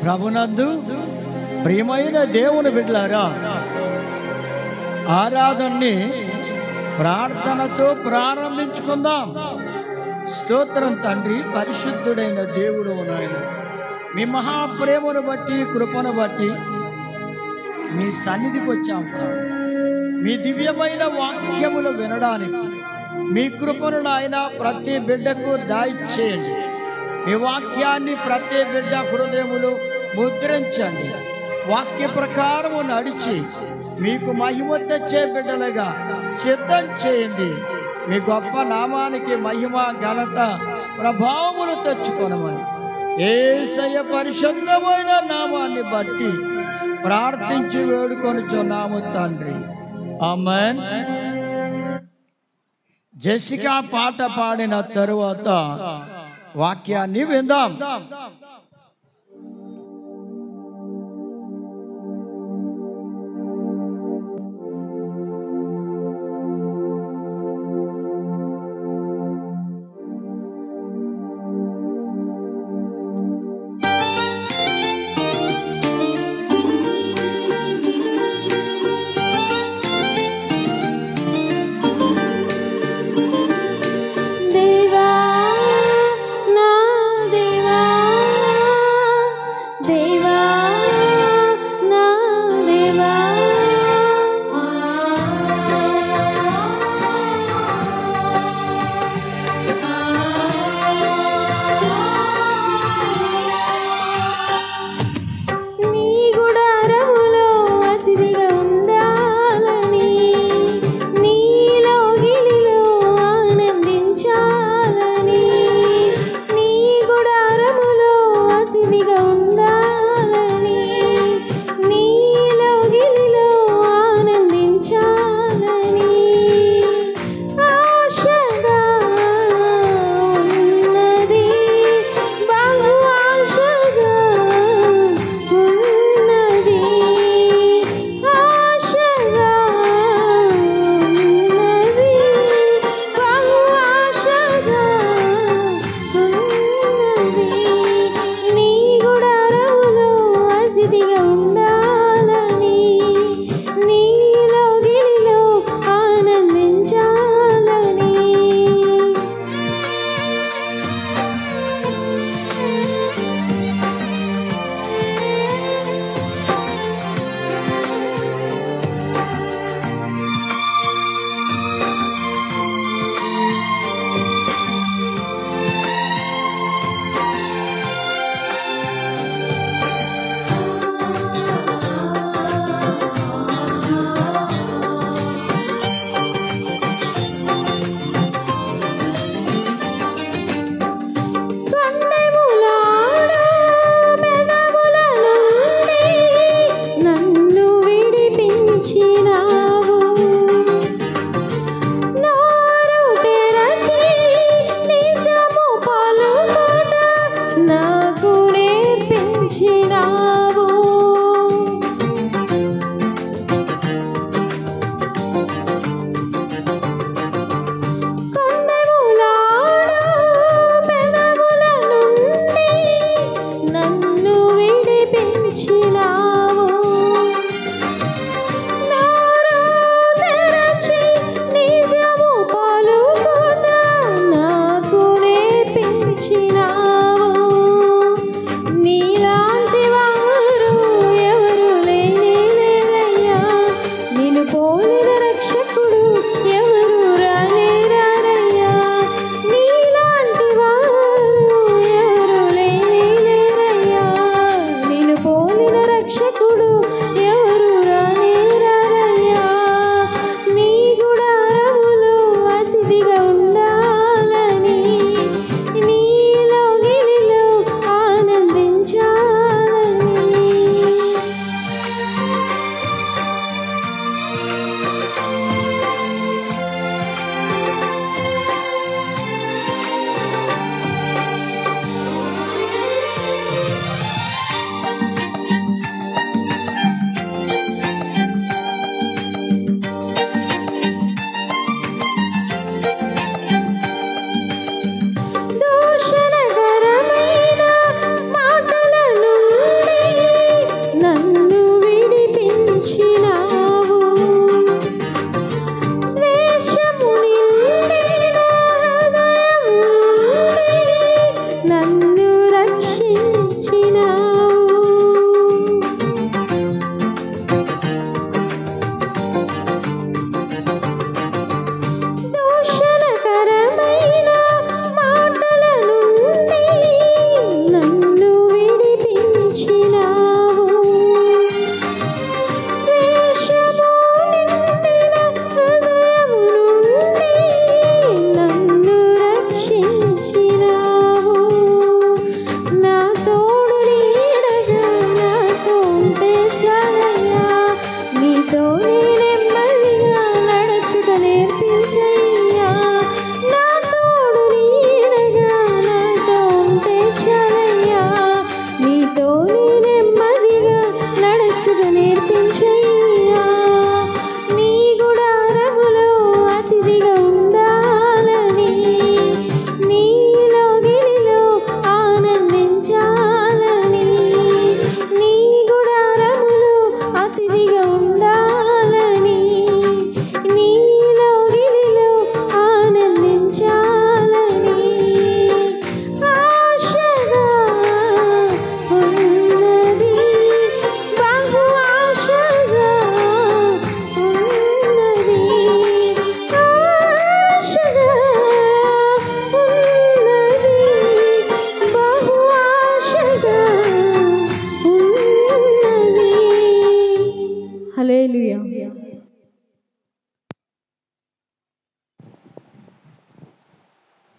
ప్రభునందు ప్రియమైన దేవుని బిడ్డలారా, ఆరాధనని ప్రార్థనతో ప్రారంభించుకుందాం. స్తోత్రం తండ్రి, పరిశుద్ధుడైన దేవుడు నాయన, మీ మహాప్రేమను బట్టి కృపను బట్టి మీ సన్నిధికి వచ్చాం. మీ దివ్యమైన వాక్యములు వినడానికి మీ కృపను నాయన ప్రతి బిడ్డకు దయచేయండి. మీ వాక్యాన్ని ప్రతి బిడ్డ హృదయములు ముద్రించండి. వాక్య ప్రకారము నడిచి మీకు మహిమ తెచ్చే బిడ్డలుగా సిద్ధం చేయండి. మీ గొప్ప నామానికి మహిమ ఘనత ప్రభావములు తెచ్చుకొనమని యేసయ్య పరిశుద్ధమైన నామాన్ని బట్టి ప్రార్థించి వేడుకొనుచున్నాము తండ్రి, ఆమేన్. జెసికా పాట పాడిన తరువాత వాక్యాన్ని విందాం. దేవా నా దేవా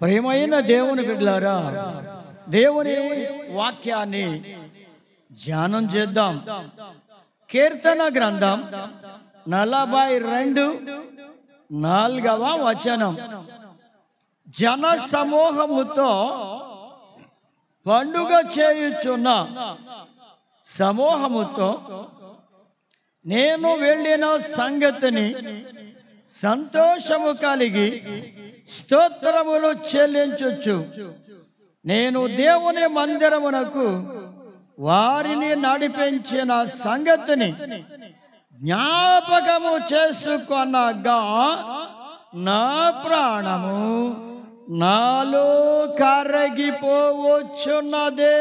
ప్రియమైన దేవుని బిడ్డలారా, దేవుని వాక్యాన్ని ధ్యానం చేద్దాం. కీర్తన గ్రంథం 42:4వ వచనం. జన సమూహముతో పండుగ చేయుచున్న సమూహముతో నేను వెళ్ళిన సంగతిని సంతోషము కలిగి స్తోత్రములు చెల్లించుచు నేను దేవుని మందిరమునకు వారిని నడిపించిన సంగతిని జ్ఞాపకము చేసుకొనగా నా ప్రాణము నాలో కరిగిపోవచ్చున్నదే.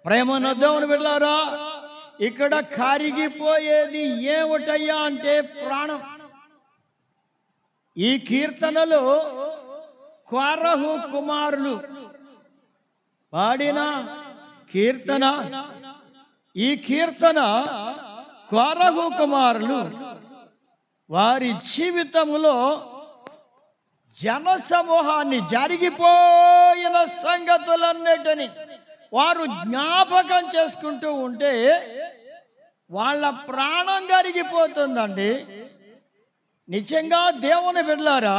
ప్రేమన్న దేవుని బిడ్డలారా, ఇక్కడ కరిగిపోయేది ఏమిటయ్యా అంటే ప్రాణం. ఈ కీర్తనలో కోరహు కుమారులు పాడిన కీర్తన. ఈ కీర్తన కోరహు కుమారులు వారి జీవితంలో జన సమూహాన్ని, జరిగిపోయిన సంగతులన్నిటిని వారు జ్ఞాపకం చేసుకుంటూ ఉంటే వాళ్ళ ప్రాణం కరిగిపోతుందండి. నిజంగా దేవుని బిడ్డలారా,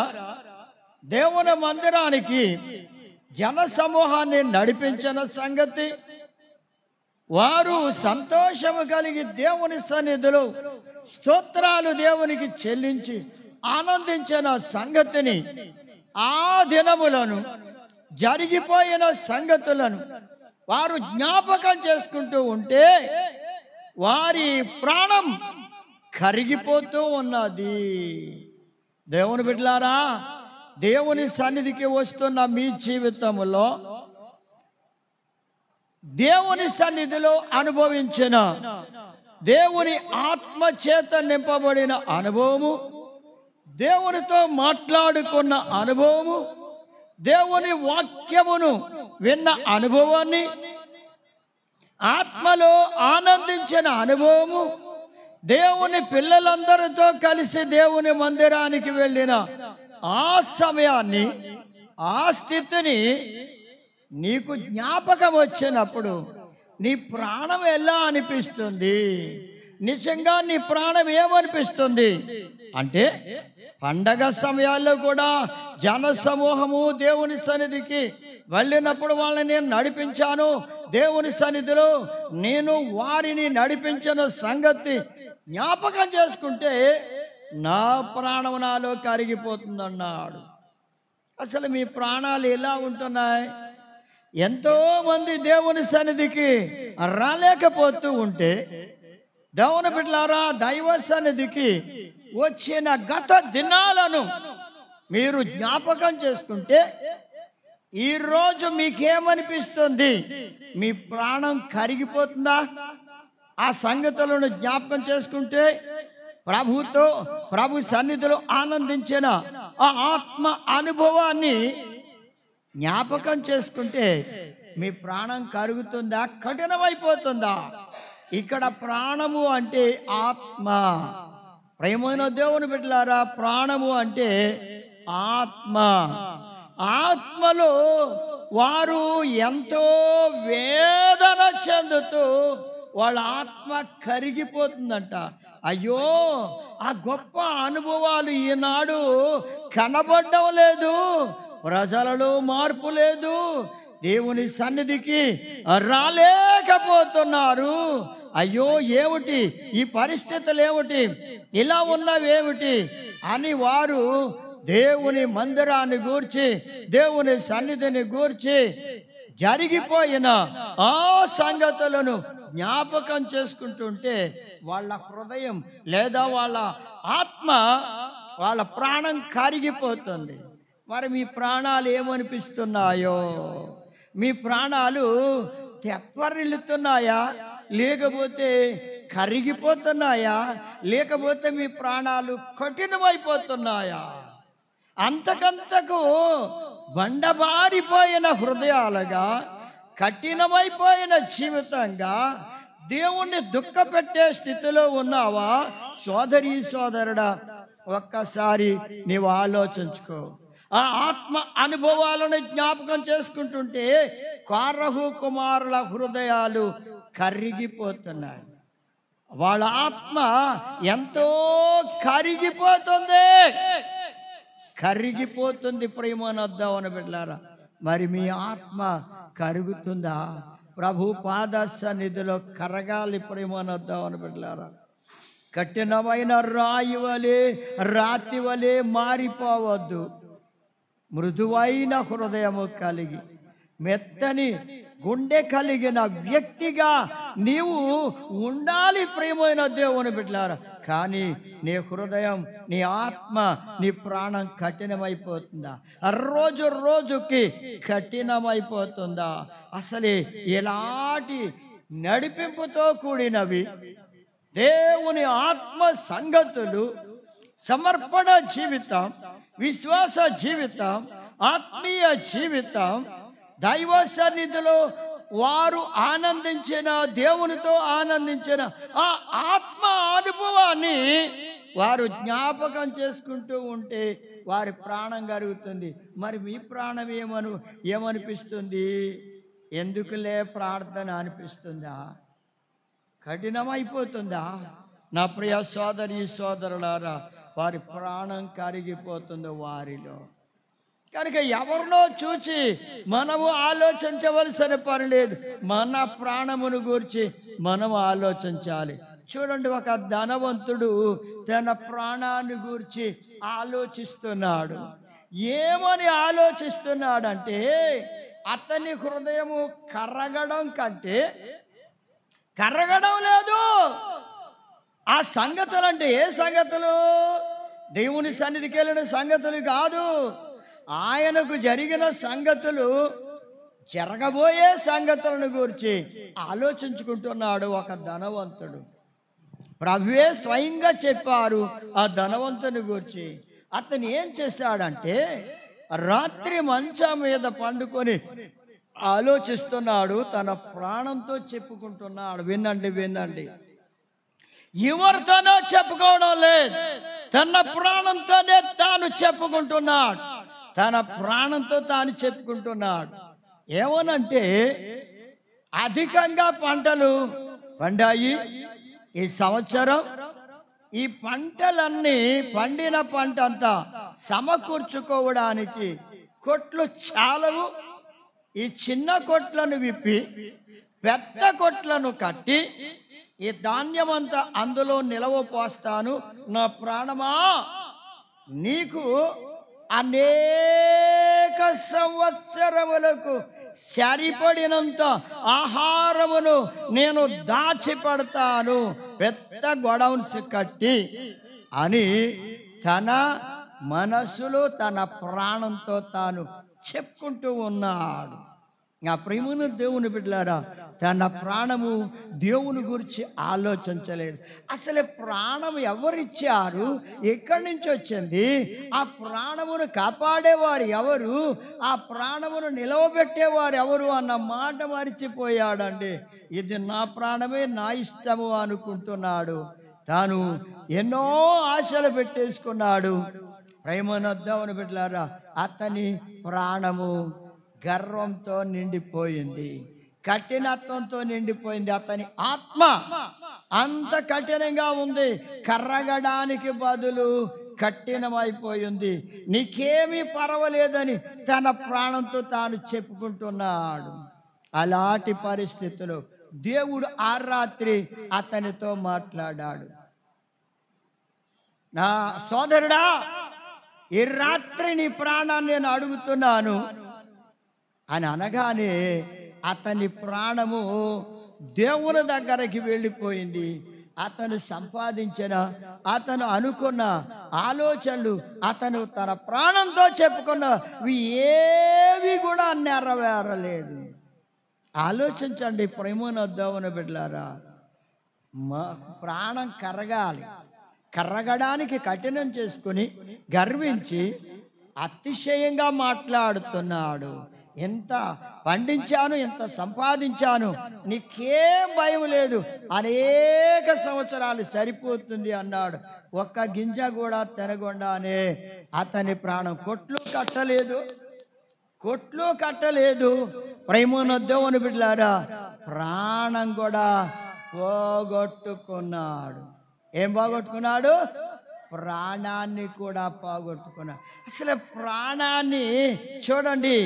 దేవుని మందిరానికి జన సమూహాన్ని నడిపించిన సంగతి, వారు సంతోషము కలిగి దేవుని సన్నిధిలో స్తోత్రాలు దేవునికి చెల్లించి ఆనందించిన సంగతిని, ఆ దినములను, జరిగిపోయిన సంగతులను వారు జ్ఞాపకం చేసుకుంటూ ఉంటే వారి ప్రాణం కరిగిపోతూ ఉన్నది. దేవుని బిడ్డలారా, దేవుని సన్నిధికి వస్తున్న మీ జీవితంలో దేవుని సన్నిధిలో అనుభవించిన దేవుని ఆత్మ చేత నింపబడిన అనుభవము, దేవునితో మాట్లాడుకున్న అనుభవము, దేవుని వాక్యమును విన్న అనుభవాన్ని, ఆత్మలో ఆనందించిన అనుభవము, దేవుని పిల్లలందరితో కలిసి దేవుని మందిరానికి వెళ్ళిన ఆ సమయాన్ని, ఆ స్థితిని నీకు జ్ఞాపకం వచ్చినప్పుడు నీ ప్రాణం ఎలా అనిపిస్తుంది? నిజంగా నీ ప్రాణం ఏమనిపిస్తుంది అంటే, పండగ సమయాల్లో కూడా జన సమూహము దేవుని సన్నిధికి వెళ్ళినప్పుడు వాళ్ళని నేను నడిపించాను, దేవుని సన్నిధిలో నేను వారిని నడిపించిన సంగతి జ్ఞాపకం చేసుకుంటే నా ప్రాణం నాలో కరిగిపోతుందన్నాడు. అసలు మీ ప్రాణాలు ఎలా ఉంటున్నాయి? ఎంతో మంది దేవుని సన్నిధికి రాలేకపోతూ ఉంటే, దేవుని బిడ్డలారా, దైవ సన్నిధికి వచ్చిన గత దినాలను మీరు జ్ఞాపకం చేసుకుంటే ఈరోజు మీకేమనిపిస్తుంది? మీ ప్రాణం కరిగిపోతుందా? ఆ సంగతులను జ్ఞాపకం చేసుకుంటే, ప్రభు సన్నిధిలో ఆనందించిన ఆ ఆత్మ అనుభవాన్ని జ్ఞాపకం చేసుకుంటే మీ ప్రాణం కరుగుతుందా, కఠినమైపోతుందా? ఇక్కడ ప్రాణము అంటే ఆత్మ. ప్రియమైన దేవుని బిడ్డలారా, ప్రాణము అంటే ఆత్మ. ఆత్మలో వారు ఎంతో వేదన చెందుతూ వాళ్ళ ఆత్మ కరిగిపోతుందంట. అయ్యో, ఆ గొప్ప అనుభవాలు ఈనాడు కనబడడం లేదు, ప్రజలలో మార్పు లేదు, దేవుని సన్నిధికి రాలేకపోతున్నారు. అయ్యో, ఏమిటి ఈ పరిస్థితులు, ఏమిటి ఇలా ఉన్నవేమిటి అని వారు దేవుని మందిరాన్ని గూర్చి, దేవుని సన్నిధిని గూర్చి జరిగిపోయిన ఆ సంగతులను జ్ఞాపకం చేసుకుంటుంటే వాళ్ళ హృదయం లేదా వాళ్ళ ఆత్మ, వాళ్ళ ప్రాణం కరిగిపోతుంది. మరి మీ ప్రాణాలు ఏమనిపిస్తున్నాయో? మీ ప్రాణాలు తెప్పరిల్లుతున్నాయా, లేకపోతే కరిగిపోతున్నాయా, లేకపోతే మీ ప్రాణాలు కఠినమైపోతున్నాయా? అంతకంతకు బండబారిపోయిన హృదయాలుగా, కఠినమైపోయిన జీవితంగా, దేవుణ్ణి దుఃఖపెట్టే స్థితిలో ఉన్నావా? సోదరి సోదరుడా, ఒక్కసారి నీవు ఆలోచించుకో. ఆ ఆత్మ అనుభవాలను జ్ఞాపకం చేసుకుంటుంటే కోరహు కుమారుల హృదయాలు కరిగిపోతున్నాయి. వాళ్ళ ఆత్మ ఎంతో కరిగిపోతుంది ప్రేమనొద్దామని బిడ్డలారా. మరి మీ ఆత్మ కరుగుతుందా? ప్రభు పాద సన్నిధిలో కరగాలి ప్రేమనొద్దామని బిడ్డలారా. కఠినమైన రాతి వలె మారిపోవద్దు. మృదువైన హృదయము కలిగి మెత్తని గుండె కలిగిన వ్యక్తిగా నీవు ఉండాలి ప్రియమైన దేవుని బిడ్డలారా. కానీ నీ హృదయం, నీ ఆత్మ, నీ ప్రాణం కఠినమైపోతుందా? రోజు రోజుకి కఠినమైపోతుందా? అసలే ఎలాంటి నడిపింపుతో కూడినవి దేవుని ఆత్మ సంగతులు, సమర్పణ జీవితం, విశ్వాస జీవితం, ఆత్మీయ జీవితం, దైవ సన్నిధిలో వారు ఆనందించిన, దేవునితో ఆనందించిన ఆ ఆత్మ అనుభవాన్ని వారు జ్ఞాపకం చేసుకుంటూ ఉంటే వారి ప్రాణం కరుగుతుంది. మరి మీ ప్రాణం ఏమనిపిస్తుంది? ఎందుకులే ప్రార్థన అనిపిస్తుందా? కఠినమైపోతుందా? నా ప్రియ సోదరి సోదరులారా, వారి ప్రాణం కరిగిపోతుంది వారిలో. కనుక ఎవరినో చూచి మనము ఆలోచించవలసిన పని లేదు. మన ప్రాణమును గూర్చి మనం ఆలోచించాలి. చూడండి, ఒక ధనవంతుడు తన ప్రాణాన్ని గూర్చి ఆలోచిస్తున్నాడు. ఏమని ఆలోచిస్తున్నాడంటే, అతని హృదయము కరగడం కంటే కరగడం లేదు. ఆ సంగతులు అంటే ఏ సంగతులు? దేవుని సన్నిధికి వెళ్ళిన సంగతులు కాదు. ఆయనకు జరిగిన సంగతులు, జరగబోయే సంగతులను గురించి ఆలోచించుకుంటున్నాడు ఒక ధనవంతుడు. ప్రభువే స్వయంగా చెప్పారు ఆ ధనవంతుని గురించి. అతను ఏం చేశాడంటే, రాత్రి మంచం మీద పండుకొని ఆలోచిస్తున్నాడు, తన ప్రాణంతో చెప్పుకుంటున్నాడు. వినండి, ఎవరితోనో చెప్పుకోవడం లేదు, తన ప్రాణంతోనే తాను చెప్పుకుంటున్నాడు. తన ప్రాణంతో తాను చెప్పుకుంటున్నాడు. ఏమనంటే, అధికంగా పంటలు పండాయి ఈ సంవత్సరం. ఈ పంటలన్నీ, పండిన పంట అంతా సమకూర్చుకోవడానికి కొట్లు చాలవు. ఈ చిన్న కొట్లను విప్పి పెద్ద కొట్లను కట్టి ఈ ధాన్యమంతా అందులో నిలవ పోస్తాను. నా ప్రాణమా, నీకు అనేక సంవత్సరములకు సరిపడినంత ఆహారమును నేను దాచిపెడతాను, పెద్ద గొడౌన్స్ కట్టి అని తన మనసులో తన ప్రాణంతో తాను చెప్పుకుంటూ ఉన్నాడు. ఆ ప్రేమను దేవుని బిడ్డలారా, తన ప్రాణము దేవుని గురించి ఆలోచించలేదు. అసలు ప్రాణం ఎవరిచ్చారు? ఎక్కడి నుంచి వచ్చింది? ఆ ప్రాణమును కాపాడేవారు ఎవరు? ఆ ప్రాణమును నిలవబెట్టేవారు ఎవరు అన్న మాట మరిచిపోయాడండి. ఇది నా ప్రాణమే, నా ఇష్టము అనుకుంటున్నాడు. తాను ఎన్నో ఆశలు పెట్టేసుకున్నాడు. ప్రేమను దేవుని బిడ్డలారా, అతని ప్రాణము గర్వంతో నిండిపోయింది, కఠినత్వంతో నిండిపోయింది. అతని ఆత్మ అంత కఠినంగా ఉంది, కర్రగడానికి బదులు కఠినమైపోయింది. నీకేమీ పర్వాలేదని తన ప్రాణంతో తాను చెప్పుకుంటున్నాడు. అలాంటి పరిస్థితుల్లో దేవుడు ఆ రాత్రి అతనితో మాట్లాడాడు. నా సోదరుడా, ఈ రాత్రి నీ ప్రాణాన్ని నేను అడుగుతున్నాను అని అనగానే అతని ప్రాణము దేవుని దగ్గరికి వెళ్ళిపోయింది. అతను సంపాదించిన, అతను అనుకున్న ఆలోచనలు, అతను తన ప్రాణంతో చెప్పుకున్నవి ఏవి కూడా నెరవేరలేదు. ఆలోచించండి ప్రేమను దేవుని బిడ్డలారా, మా ప్రాణం కరగాలి. కరగడానికి కఠినం చేసుకుని గర్వించి అతిశయంగా మాట్లాడుతున్నాడు. ఎంత పండించాను, ఎంత సంపాదించాను, నీకేం భయం లేదు, అనేక సంవత్సరాలు సరిపోతుంది అన్నాడు. ఒక్క గింజ కూడా తినకుండానే అతని ప్రాణం కొట్లు కట్టలేదు. ప్రేమన్న దేవుని బిడ్డలారా, ప్రాణం కూడా పోగొట్టుకున్నాడు. ఏం పోగొట్టుకున్నాడు? ప్రాణాన్ని కూడా పోగొట్టుకున్నాడు. అసలు ప్రాణాన్ని చూడండి,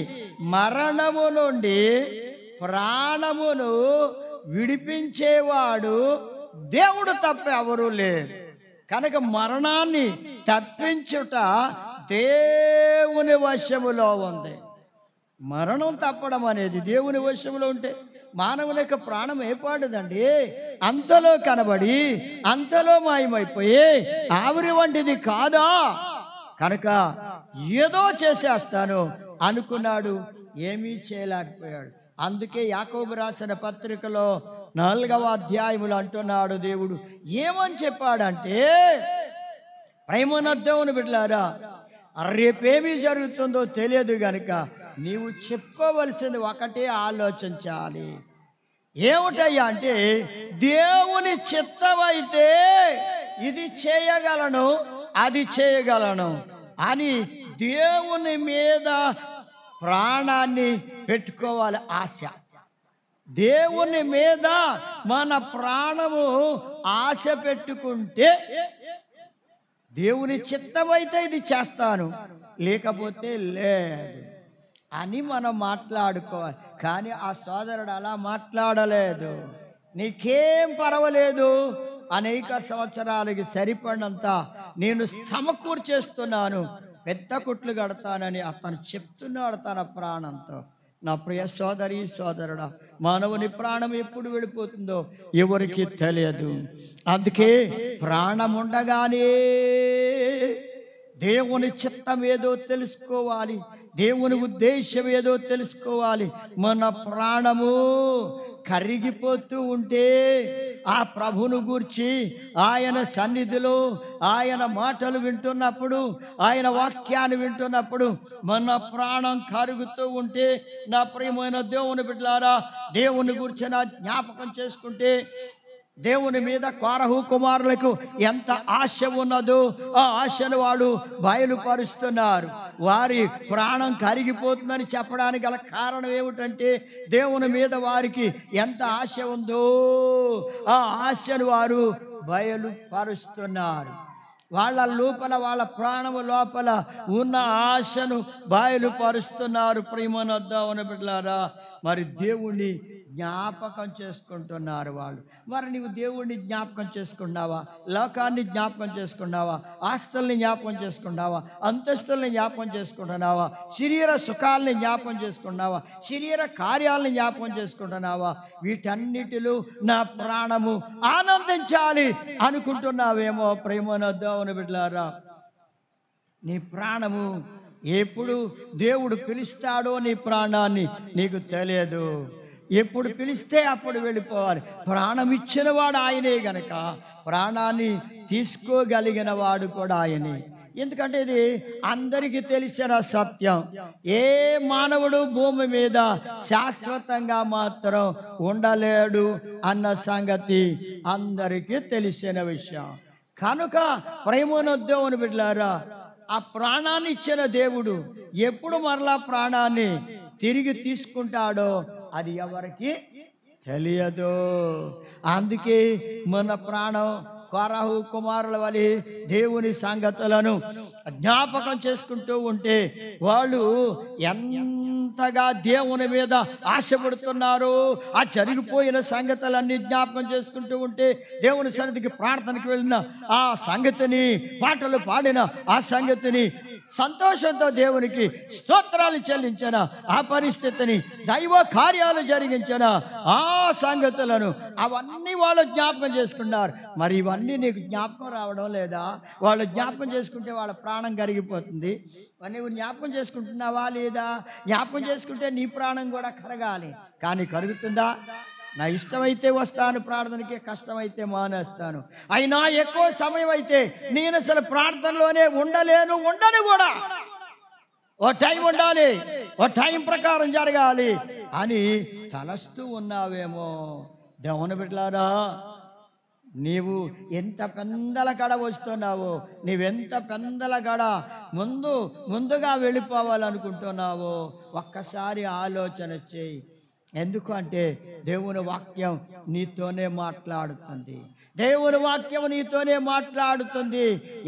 మరణము నుండి ప్రాణమును విడిపించేవాడు దేవుడు తప్ప ఎవరూ లేరు. కనుక మరణాన్ని తప్పించుట దేవుని వశములో ఉంది. మరణం తప్పడం అనేది దేవుని వశంలో ఉంటే మానవుని యొక్క ప్రాణం ఏర్పడదండి. అంతలో కనబడి అంతలో మాయమైపోయి ఆవిరి వంటిది కాదా? కనుక ఏదో చేసేస్తాను అనుకున్నాడు, ఏమీ చేయలేకపోయాడు. అందుకే యాకోబు రాసిన పత్రికలో 4వ అధ్యాయములు అంటున్నాడు దేవుడు. ఏమని చెప్పాడంటే, ప్రేమన్న దేవుని బిడ్డలారా, రేపేమీ జరుగుతుందో తెలియదు గనుక నీవు చెప్పుకోవలసింది ఒకటే ఆలోచించాలి. ఏమిటయ్యా అంటే, దేవుని చిత్తమైతే ఇది చేయగలను, అది చేయగలను అని దేవుని మీద ప్రాణాన్ని పెట్టుకోవాలి. ఆశ దేవుని మీద మన ప్రాణము ఆశ పెట్టుకుంటే, దేవుని చిత్తమైతే ఇది చేస్తాను, లేకపోతే లేదు అని మనం మాట్లాడుకోవాలి. కానీ ఆ సోదరుడు అలా మాట్లాడలేదు. నీకేం పర్వాలేదు, అనేక సంవత్సరాలకి సరిపడినంత నేను సమకూర్చేస్తున్నాను, పెద్ద కొట్లు కడతానని అతను చెప్తున్నాడు తన ప్రాణంతో. నా ప్రియ సోదరి సోదరుడా, మానవుని ప్రాణం ఎప్పుడు వెళ్ళిపోతుందో ఎవరికి తెలియదు. అందుకే ప్రాణం ఉండగానే దేవుని చిత్తం ఏదో తెలుసుకోవాలి, దేవుని ఉద్దేశం ఏదో తెలుసుకోవాలి. మన ప్రాణము కరిగిపోతూ ఉంటే ఆ ప్రభును గూర్చి ఆయన సన్నిధిలో ఆయన మాటలు వింటున్నప్పుడు, ఆయన వాక్యాన్ని వింటున్నప్పుడు మన ప్రాణం కరుగుతూ ఉంటే, నా ప్రియమైన దేవుని బిడ్డలారా, దేవుని గూర్చి నా జ్ఞాపకం చేసుకుంటే, దేవుని మీద కోరహు కుమారులకు ఎంత ఆశ ఉన్నదో ఆ ఆశను వాడు బయలుపరుస్తున్నారు. వారి ప్రాణం కరిగిపోతుందని చెప్పడానికి గల కారణం ఏమిటంటే, దేవుని మీద వారికి ఎంత ఆశ ఉందో ఆ ఆశను వారు బయలుపరుస్తున్నారు. వాళ్ళ లోపల, వాళ్ళ ప్రాణము లోపల ఉన్న ఆశను బయలుపరుస్తున్నారు. ప్రియమైన దేవుని బిడ్డలారా, మరి దేవుణ్ణి జ్ఞాపకం చేసుకుంటున్నారు వాళ్ళు. మరి నీవు దేవుణ్ణి జ్ఞాపకం చేసుకున్నావా? లోకాన్ని జ్ఞాపకం చేసుకున్నావా? ఆస్తుల్ని జ్ఞాపకం చేసుకున్నావా? అంతస్తుల్ని జ్ఞాపకం చేసుకుంటున్నావా? శరీర సుఖాలని జ్ఞాపకం చేసుకున్నావా? శరీర కార్యాలని జ్ఞాపకం చేసుకుంటున్నావా? వీటన్నిటిలో నా ప్రాణము ఆనందించాలి అనుకుంటున్నావేమో ప్రేమన దేవుని బిడ్డలారా. నీ ప్రాణము ఎప్పుడు దేవుడు పిలుస్తాడో నీ ప్రాణాన్ని నీకు తెలియదు. ఎప్పుడు పిలిస్తే అప్పుడు వెళ్ళిపోవాలి. ప్రాణం ఇచ్చిన వాడు ఆయనే గనక ప్రాణాన్ని తీసుకోగలిగిన వాడు కూడా ఆయనే. ఎందుకంటే ఇది అందరికీ తెలిసిన సత్యం. ఏ మానవుడు భూమి మీద శాశ్వతంగా మాత్రం ఉండలేడు అన్న సంగతి అందరికీ తెలిసిన విషయం. కనుక ప్రేమను దేవుని బిడ్డలారా, ఆ ప్రాణాన్ని ఇచ్చిన దేవుడు ఎప్పుడు మరలా ప్రాణాన్ని తిరిగి తీసుకుంటాడో అది ఎవరికి తెలియదు. అందుకే మన ప్రాణం కోరహు కుమారుల వలె దేవుని సంగతులను జ్ఞాపకం చేసుకుంటూ ఉంటే వాళ్ళు ఎంతగా దేవుని మీద ఆశపడుతున్నారు. ఆ జరిగిపోయిన సంగతులన్నీ జ్ఞాపకం చేసుకుంటూ ఉంటే, దేవుని సన్నిధికి ప్రార్థనకి వెళ్ళిన ఆ సంగతిని, పాటలు పాడిన ఆ సంగతిని, సంతోషంతో దేవునికి స్తోత్రాలు చెల్లించిన ఆ పరిస్థితిని, దైవ కార్యాలు జరిగించిన ఆ సంగతులను అవన్నీ వాళ్ళు జ్ఞాపకం చేసుకున్నారు. మరి ఇవన్నీ నీకు జ్ఞాపకం రావడం లేదా? వాళ్ళు జ్ఞాపకం చేసుకుంటే వాళ్ళ ప్రాణం కరిగిపోతుంది. నువ్వు జ్ఞాపకం చేసుకుంటున్నావా లేదా? జ్ఞాపకం చేసుకుంటే నీ ప్రాణం కూడా కరగాలి. కానీ కరుగుతుందా? నా ఇష్టమైతే వస్తాను ప్రార్థనకి, కష్టమైతే మానేస్తాను. అయినా ఎక్కువ సమయం అయితే నేను అసలు ప్రార్థనలోనే ఉండలేను, ఉండను కూడా. ఓ టైం ఉండాలి, ఓ టైం ప్రకారం జరగాలి అని తలస్తూ ఉన్నావేమో. దేవుని బిడ్డలారా, నీవు ఎంత పెందల గడ వస్తున్నావో, నీవెంత పెందల గడ ముందుగా వెళ్ళిపోవాలనుకుంటున్నావో ఒక్కసారి ఆలోచన చేయి. ఎందుకు అంటే దేవుని వాక్యం నీతోనే మాట్లాడుతుంది. దేవుని వాక్యం నీతోనే మాట్లాడుతుంది.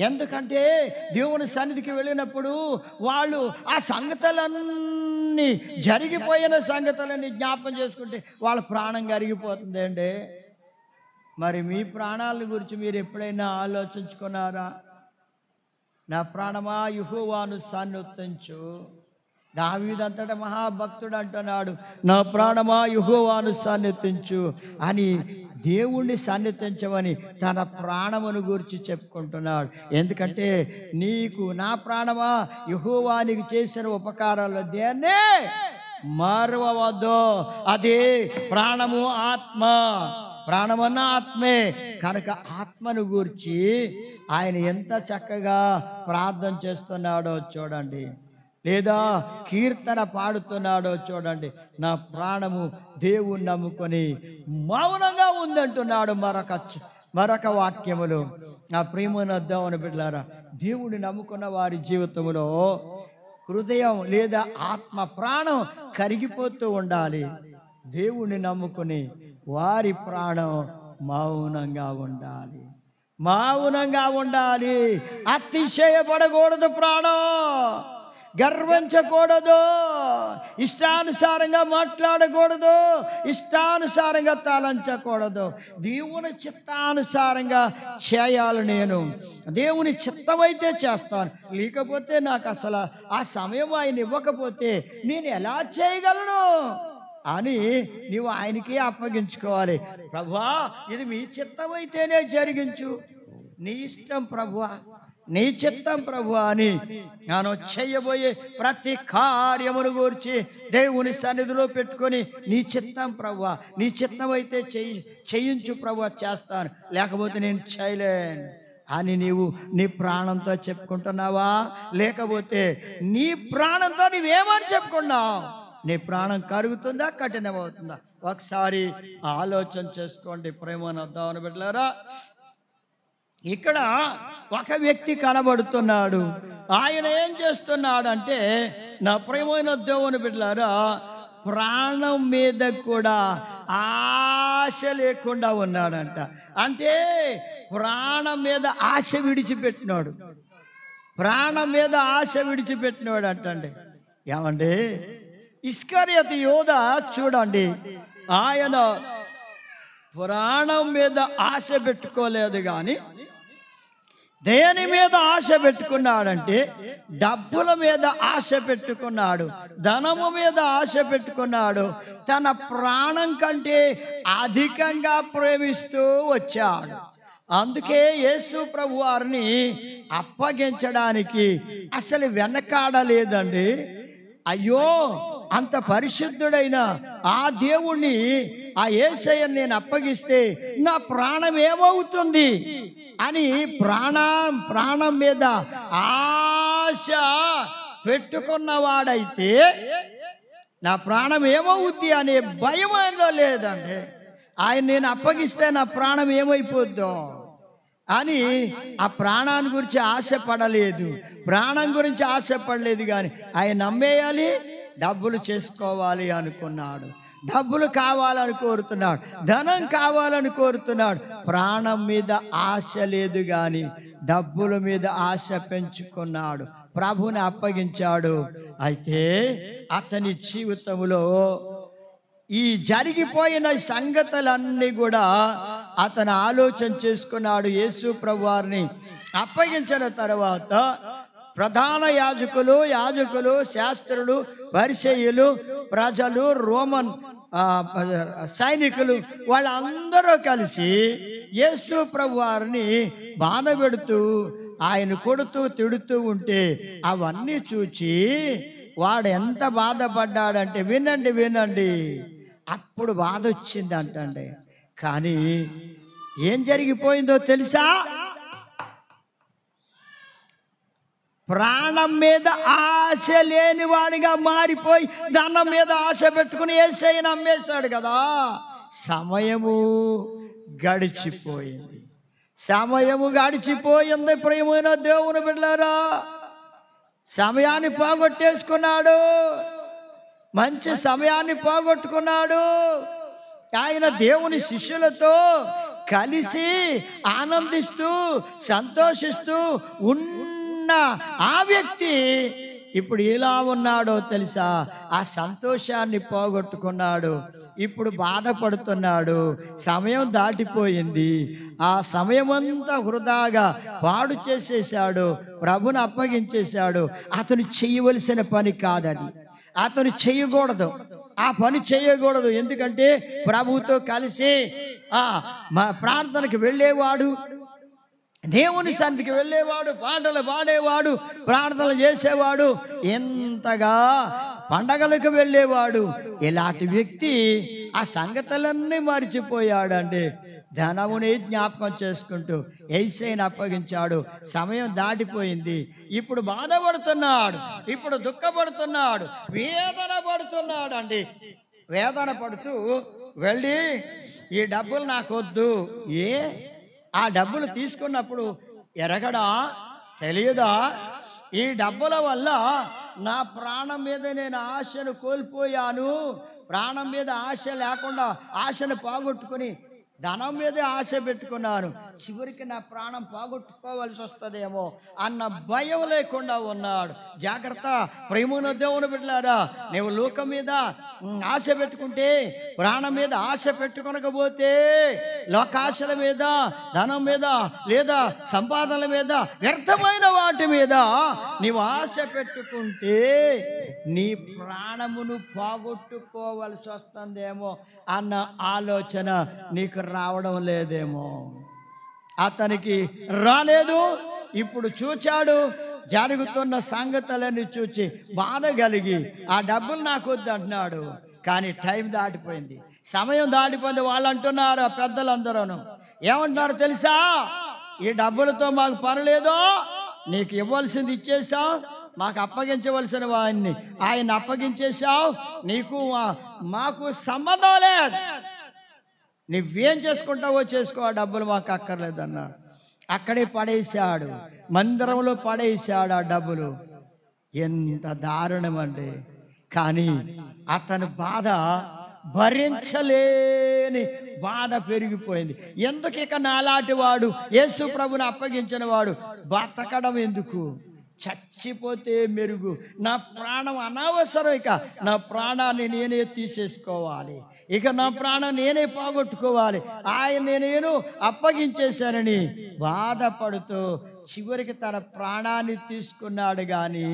ఎందుకంటే దేవుని సన్నిధికి వెళ్ళినప్పుడు వాళ్ళు ఆ సంగతులన్నీ, జరిగిపోయిన సంగతులన్నీ జ్ఞాపకం చేసుకుంటే వాళ్ళ ప్రాణం కరిగిపోతుంది అండి. మరి మీ ప్రాణాల గురించి మీరు ఎప్పుడైనా ఆలోచించుకున్నారా? నా ప్రాణమా యెహోవాను సన్నుతించు. దావీదంతట మహాభక్తుడు అంటున్నాడు, నా ప్రాణమా యెహోవాను సన్నుతించు అని. దేవుణ్ణి సన్నిధించమని తన ప్రాణమును గురించి చెప్పుకుంటున్నాడు. ఎందుకంటే నీకు నా ప్రాణమా యెహోవానికి చేసిన ఉపకారాలు దేన్నే మరవవద్దు. అదే ప్రాణము, ఆత్మ. ప్రాణమన్న ఆత్మే కనుక ఆత్మను గూర్చి ఆయన ఎంత చక్కగా ప్రార్థన చేస్తున్నాడో చూడండి, లేదా కీర్తన పాడుతున్నాడో చూడండి. నా ప్రాణము దేవుణ్ణి నమ్ముకొని మౌనంగా ఉందంటున్నాడు మరొక వాక్యములు. నా ప్రియమైన దేవుని బిడ్డలారా, దేవుణ్ణి నమ్ముకున్న వారి జీవితంలో హృదయం లేదా ఆత్మ, ప్రాణం కరిగిపోతూ ఉండాలి. దేవుణ్ణి నమ్ముకుని వారి ప్రాణం మౌనంగా ఉండాలి, మౌనంగా ఉండాలి. అతిశయపడకూడదు, ప్రాణం గర్వించకూడదు, ఇష్టానుసారంగా మాట్లాడకూడదు, ఇష్టానుసారంగా తలంచకూడదు. దేవుని చిత్తానుసారంగా చేయాలి. నేను దేవుని చిత్తమైతే చేస్తాను, లేకపోతే నాకు అసలు ఆ సమయం ఆయన ఇవ్వకపోతే నేను ఎలా చేయగలను అని నీవు ఆయనకే అప్పగించుకోవాలి. ప్రభువా, ఇది మీ చిత్తమైతేనే జరిగించు, నీ ఇష్టం ప్రభువా, నీ చిత్తం ప్రభువా అని నేను చేయబోయే ప్రతి కార్యమును గూర్చి దేవుని సన్నిధిలో పెట్టుకొని నీ చిత్తం ప్రభువా, నీ చిత్తమైతే చేయించు ప్రభువా, చేస్తాను, లేకపోతే నేను చేయలేను అని నీవు నీ ప్రాణంతో చెప్పుకుంటున్నావా? లేకపోతే నీ ప్రాణంతో నీవేమని చెప్పుకున్నావు? నీ ప్రాణం కరుగుతుందా, కఠినమవుతుందా? ఒకసారి ఆలోచన చేసుకోండి ప్రేమను అద్దామని బిడ్డలారా. ఇక్కడ ఒక వ్యక్తి కనబడుతున్నాడు. ఆయన ఏం చేస్తున్నాడంటే, నా ప్రియమైన దేవుని బిడ్డలారా, ప్రాణం మీద కూడా ఆశ లేకుండా ఉన్నాడంట. అంటే ప్రాణం మీద ఆశ విడిచిపెట్టినాడు, ప్రాణం మీద ఆశ విడిచిపెట్టినాడు అంటండి. ఏమండి, ఇస్కరియోతు యోధ చూడండి, ఆయన ప్రాణం మీద ఆశ పెట్టుకోలేదు, కానీ దేని మీద ఆశ పెట్టుకున్నాడంటే డబ్బుల మీద ఆశ పెట్టుకున్నాడు, ధనము మీద ఆశ పెట్టుకున్నాడు. తన ప్రాణం కంటే అధికంగా ప్రేమిస్తూ వచ్చాడు. అందుకే యేసు ప్రభు వారిని అప్పగించడానికి అసలు వెనకాడలేదండి. అయ్యో, అంత పరిశుద్ధుడైన ఆ దేవుణ్ణి, ఆ యేసయ్యని నేను అప్పగిస్తే నా ప్రాణం ఏమవుతుంది అని ప్రాణం మీద ఆశ పెట్టుకున్నవాడైతే నా ప్రాణం ఏమవుద్ది అనే భయం ఆయనలో లేదండి. ఆయన నేను అప్పగిస్తే నా ప్రాణం ఏమైపోద్దో అని ఆ ప్రాణాన్ని గురించి ఆశపడలేదు, ప్రాణం గురించి ఆశపడలేదు. కానీ ఆయన నమ్మేయాలి, డబ్బులు చేసుకోవాలి అనుకున్నాడు, డబ్బులు కావాలని కోరుతున్నాడు, ధనం కావాలని కోరుతున్నాడు. ప్రాణం మీద ఆశ లేదు, కానీ డబ్బుల మీద ఆశ పెంచుకున్నాడు, ప్రభుని అప్పగించాడు. అయితే అతని జీవితంలో ఈ జరిగిపోయిన సంగతులన్నీ కూడా అతను ఆలోచన చేసుకున్నాడు. యేసు ప్రభు వారిని అప్పగించిన తర్వాత ప్రధాన యాజకులు, శాస్త్రులు, పరిసయ్యులు, ప్రజలు, రోమన్ సైనికులు వాళ్ళందరూ కలిసి యేసు ప్రభు వారిని బాధ పెడుతూ, ఆయన కొడుతూ తిడుతూ ఉంటే అవన్నీ చూచి వాడు ఎంత బాధపడ్డాడంటే, వినండి, అప్పుడు బాధ వచ్చింది అంటండి. కానీ ఏం జరిగిపోయిందో తెలుసా? ప్రాణం మీద ఆశ లేని వాడిగా మారిపోయి ధనం మీద ఆశ పెట్టుకుని యేసయ్యను అమ్మేశాడు కదా. సమయము గడిచిపోయింది. సమయము గడిచిపోయింది. ప్రియమైన దేవుని బిడ్డలారా, సమయాన్ని పోగొట్టేసుకున్నాడు. మంచి సమయాన్ని పోగొట్టుకున్నాడు. ఆయన దేవుని శిష్యులతో కలిసి ఆనందిస్తూ సంతోషిస్తూ ఉన్న ఆ వ్యక్తి ఇప్పుడు ఎలా ఉన్నాడో తెలుసా? ఆ సంతోషాన్ని పోగొట్టుకున్నాడు. ఇప్పుడు బాధపడుతున్నాడు. సమయం దాటిపోయింది. ఆ సమయమంతా వృధాగా పాడు చేసేసాడు. ప్రభుని అప్పగించేశాడు. అతను చేయవలసిన పని కాదది. అతను చేయకూడదు. ఆ పని చేయకూడదు. ఎందుకంటే ప్రభుతో కలిసి మా ప్రార్థనకి వెళ్ళేవాడు, దేవుని సన్నిధికి వెళ్ళేవాడు, పాటలు పాడేవాడు, ప్రార్థనలు చేసేవాడు, ఎంతగా పండగలకు వెళ్ళేవాడు. ఇలాంటి వ్యక్తి ఆ సంగతులన్నీ మర్చిపోయాడండి. ధనముని జ్ఞాపకం చేసుకుంటూ యేసయ్యను అప్పగించాడు. సమయం దాటిపోయింది. ఇప్పుడు బాధపడుతున్నాడు, ఇప్పుడు దుఃఖపడుతున్నాడు, వేదన పడుతున్నాడు అండి. వేదన పడుతూ వెళ్ళి, ఈ డబ్బులు నాకొద్దు. ఆ డబ్బులు తీసుకున్నప్పుడు ఎరగడా, తెలియదా? ఈ డబ్బుల వల్ల నా ప్రాణం మీద నేను ఆశను కోల్పోయాను. ప్రాణం మీద ఆశ లేకుండా ఆశను పోగొట్టుకుని ధనం మీదే ఆశ పెట్టుకున్నాను. చివరికి నా ప్రాణం పోగొట్టుకోవాల్సి వస్తుందేమో అన్న భయం లేకుండా ఉన్నాడు. జాగ్రత్త ప్రేమను దేవుని బిడ్డలారా, నువ్వు లోకం మీద ఆశ పెట్టుకుంటే, ప్రాణం మీద ఆశ పెట్టుకొనకపోతే, లోకాశల మీద, ధనం మీద, లేదా సంపాదనల మీద, వ్యర్థమైన వాటి మీద నీవు ఆశ పెట్టుకుంటే నీ ప్రాణమును పోగొట్టుకోవలసి వస్తుందేమో అన్న ఆలోచన నీకు రావడం లేదేమో. అతనికి రాలేదు. ఇప్పుడు చూచాడు, జరుగుతున్న సంగతులన్నీ చూచి బాధ కలిగి ఆ డబ్బులు నాకు వద్దు అంటున్నాడు. కానీ టైం దాటిపోయింది, సమయం దాటిపోయింది. వాళ్ళు అంటున్నారు, పెద్దలందరూ ఏమంటున్నారు తెలుసా? ఈ డబ్బులతో మాకు పర్లేదు, నీకు ఇవ్వాల్సింది ఇచ్చేసావు, మాకు అప్పగించవలసిన వాడిని ఆయన అప్పగించేశావు, నీకు మాకు సంబంధం లేదు, నువ్వేం చేసుకుంటావో చేసుకో, ఆ డబ్బులు మాకు అక్కర్లేదన్నాడు. అక్కడే పడేశాడు, మందిరంలో పడేశాడు ఆ డబ్బులు. ఎంత దారుణం అండి. కానీ అతని బాధ భరించలేని బాధ పెరిగిపోయింది. ఎందుకు ఇక నాలాంటి వాడు, యేసు ప్రభుని అప్పగించిన వాడు బతకడం ఎందుకు? చచ్చిపోతే మెరుగు. నా ప్రాణం అనవసరం, ఇక నా ప్రాణాన్ని నేనే తీసేసుకోవాలి, ఇక నా ప్రాణం నేనే పోగొట్టుకోవాలి, ఆయన నేను అప్పగించేశానని బాధపడుతూ చివరికి తన ప్రాణాన్ని తీసుకున్నాడు. కానీ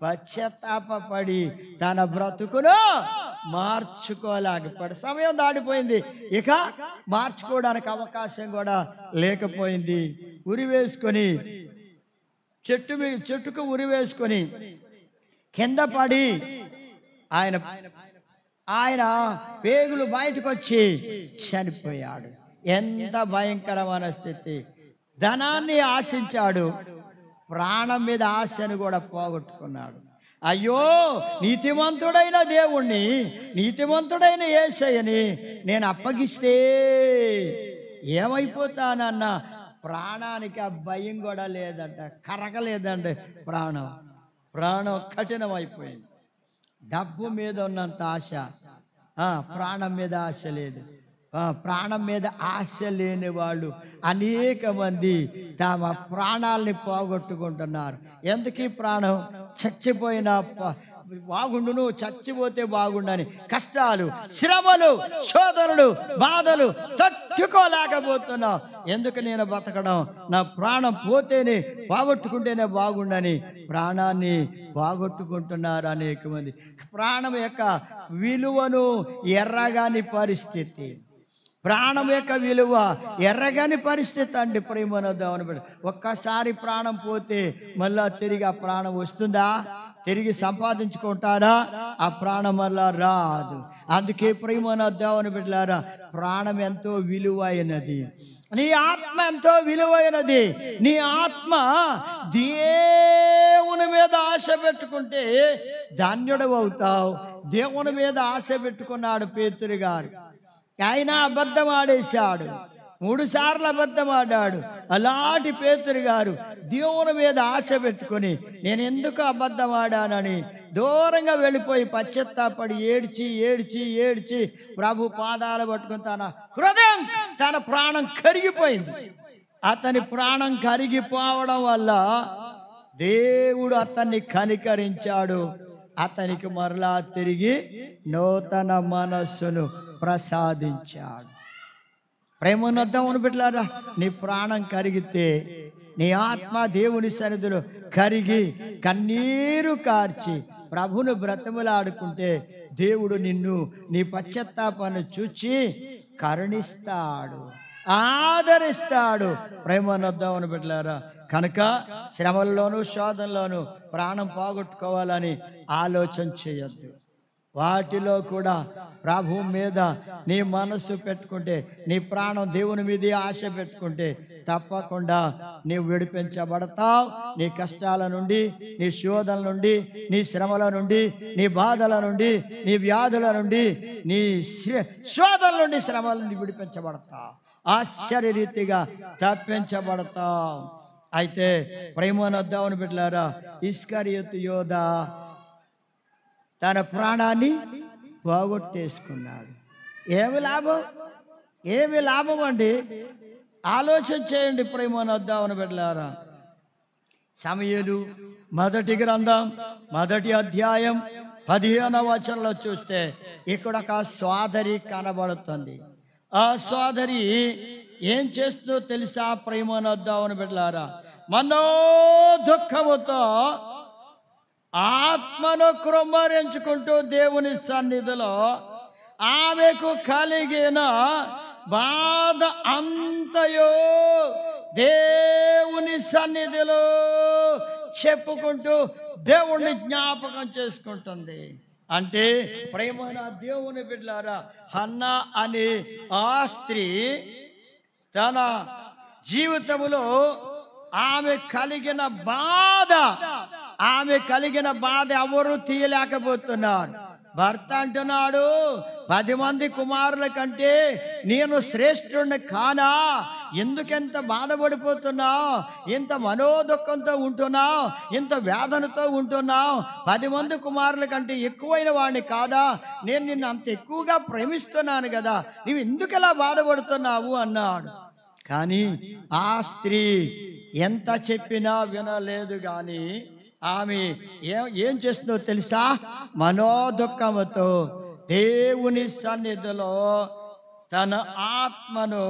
పశ్చాత్తాపడి తన బ్రతుకును మార్చుకోలేకపోయాడు. సమయం దాటిపోయింది, ఇక మార్చుకోవడానికి అవకాశం కూడా లేకపోయింది. ఉరి వేసుకొని చెట్టుకు ఉరి వేసుకొని కింద పడి ఆయన పేగులు బయటకు వచ్చి చనిపోయాడు. ఎంత భయంకరమైన స్థితి. ధనాన్ని ఆశించాడు, ప్రాణం మీద ఆశను కూడా పోగొట్టుకున్నాడు. అయ్యో, నీతిమంతుడైన దేవుణ్ణి, నీతిమంతుడైన యేసయ్యని నేను అప్పగిస్తే ఏమైపోతానన్న ప్రాణానికి ఆ భయం కూడా లేదంట, కరగలేదండి. ప్రాణం కఠినమైపోయింది. డబ్బు మీద ఉన్నంత ఆశ ప్రాణం మీద ఆశ లేదు. ప్రాణం మీద ఆశ లేని వాళ్ళు అనేక మంది తమ ప్రాణాలని పోగొట్టుకుంటున్నారు. ఎందుకు? ప్రాణం చచ్చిపోయిన బాగుండును, చచ్చిపోతే బాగుండని కష్టాలు, శ్రమలు, శోధనలు, బాధలు తట్టుకోలేకపోతున్నావు. ఎందుకు నేను బతకడం? నా ప్రాణం పోతేనే, పోగొట్టుకుంటేనే బాగుండని ప్రాణాన్ని పోగొట్టుకుంటున్నారు అనేక మంది. ప్రాణం యొక్క విలువను ఎర్రగాని పరిస్థితి, ప్రాణం యొక్క విలువ ఎర్రగాని పరిస్థితి అండి. ప్రేమను దేవుని ఒక్కసారి ప్రాణం పోతే మళ్ళా తిరిగి ఆ ప్రాణం వస్తుందా? తిరిగి సంపాదించుకుంటారా? ఆ ప్రాణం వల్ల రాదు. అందుకే ప్రేమను దేవుని బిడ్డలారా, ప్రాణం ఎంతో విలువైనది, నీ ఆత్మ ఎంతో విలువైనది. నీ ఆత్మ దేవుని మీద ఆశ పెట్టుకుంటే ధన్యుడు అవుతావు. దేవుని మీద ఆశ పెట్టుకున్నాడు పేతురు గారు. ఆయన అబద్ధం ఆడేశాడు, 3 సార్లు అబద్ధం ఆడాడు. అలాంటి పేతురు గారు దేవుని మీద ఆశ పెట్టుకొని నేను ఎందుకు అబద్ధం ఆడానని దూరంగా వెళ్ళిపోయి పశ్చాత్తాపడి ఏడ్చి ఏడ్చి ఏడ్చి ప్రభు పాదాలు పట్టుకుని తన హృదయం, తన ప్రాణం కరిగిపోయింది. అతని ప్రాణం కరిగిపోవడం వల్ల దేవుడు అతన్ని కనికరించాడు. అతనికి మరలా తిరిగి నూతన మనస్సును ప్రసాదించాడు. ప్రేమనొద్దామని బిడ్డలారా, నీ ప్రాణం కరిగితే, నీ ఆత్మ దేవుని సన్నిధిలో కరిగి కన్నీరు కార్చి ప్రభును బ్రతిమలాడుకుంటే దేవుడు నిన్ను నీ పశ్చాత్తాపాన్ని చూచి కరుణిస్తాడు, ఆదరిస్తాడు. ప్రేమనొద్దామని బిడ్డలారా, కనుక శ్రమల్లోనూ శోధనలోనూ ప్రాణం పోగొట్టుకోవాలని ఆలోచన చేయొద్దు. వాటిలో కూడా ప్రభు మీద నీ మనస్సు పెట్టుకుంటే, నీ ప్రాణం దేవుని మీద ఆశ పెట్టుకుంటే తప్పకుండా నీవు విడిపించబడతావు. నీ కష్టాల నుండి, నీ శోధనల నుండి, నీ శ్రమల నుండి, నీ బాధల నుండి, నీ వ్యాధుల నుండి, నీ శోధనల నుండి, శ్రమల నుండి విడిపించబడతావు. ఆశ్చర్యరీతిగా తప్పించబడతావు. అయితే ప్రేమనొద్దామని బిడ్డలారా, ఇస్కరియోతు యోధ తన ప్రాణాన్ని పోగొట్టేసుకున్నాడు. ఏమి లాభం? ఏమి లాభం అండి? ఆలోచన చేయండి ప్రేమనొద్దామని బిడ్డలారా. సమూయేలు మొదటి గ్రంథం 1వ అధ్యాయం 15వ వచనంలో చూస్తే ఇక్కడ ఒక సోదరి కనబడుతుంది. ఆ సోదరి ఏం చేస్తుందో తెలుసా ప్రేమనొద్దామని బిడ్డలారా? మనో దుఃఖముతో ఆత్మను కృమ్మరించుకుంటూ దేవుని సన్నిధిలో ఆమెకు కలిగిన బాధ అంతయో దేవుని సన్నిధిలో చెప్పుకుంటూ దేవుణ్ణి జ్ఞాపకం చేసుకుంటుంది. అంటే ప్రేమైన దేవుని బిడ్డలారా, హన్నా అనే ఆ స్త్రీ తన జీవితంలో ఆమె కలిగిన బాధ ఎవరు తీయలేకపోతున్నారు. భర్త అంటున్నాడు, 10 మంది కుమారుల కంటే నేను శ్రేష్ఠుడిని కానా? ఎందుకెంత బాధపడిపోతున్నావు? ఇంత మనోదుఖంతో ఉంటున్నావు, ఇంత వేదనతో ఉంటున్నావు? 10 మంది కుమారుల కంటే ఎక్కువైన వాడిని కాదా? నేను నిన్ను అంత ఎక్కువగా ప్రేమిస్తున్నాను కదా, నీవు ఎందుకు ఇలా బాధపడుతున్నావు అన్నాడు. కానీ ఆ స్త్రీ ఎంత చెప్పినా వినలేదు. కానీ ఆమె ఏం చేస్తుందో తెలుసా? మనోదుఖముతో దేవుని సన్నిధిలో తన ఆత్మను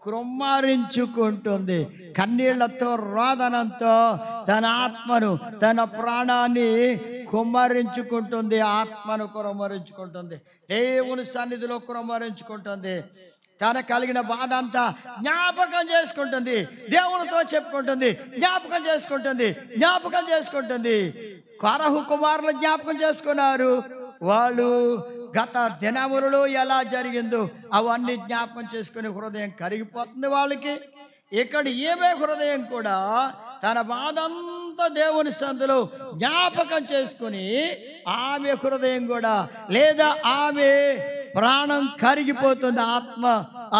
కృమ్మరించుకుంటుంది. కన్నీళ్లతో, రోదనంతో తన ఆత్మను, తన ప్రాణాన్ని కుమ్మరించుకుంటుంది. ఆత్మను కుమ్మరించుకుంటుంది, దేవుని సన్నిధిలో కుమ్మరించుకుంటుంది. తన కలిగిన బాధ అంతా జ్ఞాపకం చేసుకుంటుంది, దేవునితో చెప్పుకుంటుంది, జ్ఞాపకం చేసుకుంటుంది. కొరహు కుమారులు జ్ఞాపకం చేసుకున్నారు. వాళ్ళు గత దినములలో ఎలా జరిగిందో అవన్నీ జ్ఞాపకం చేసుకుని హృదయం కరిగిపోతుంది వాళ్ళకి. ఇక్కడ ఏమే హృదయం కూడా తన బాధంతా దేవుని సందులో జ్ఞాపకం చేసుకుని ఆమె హృదయం కూడా, లేదా ఆమె ప్రాణం కరిగిపోతుంది,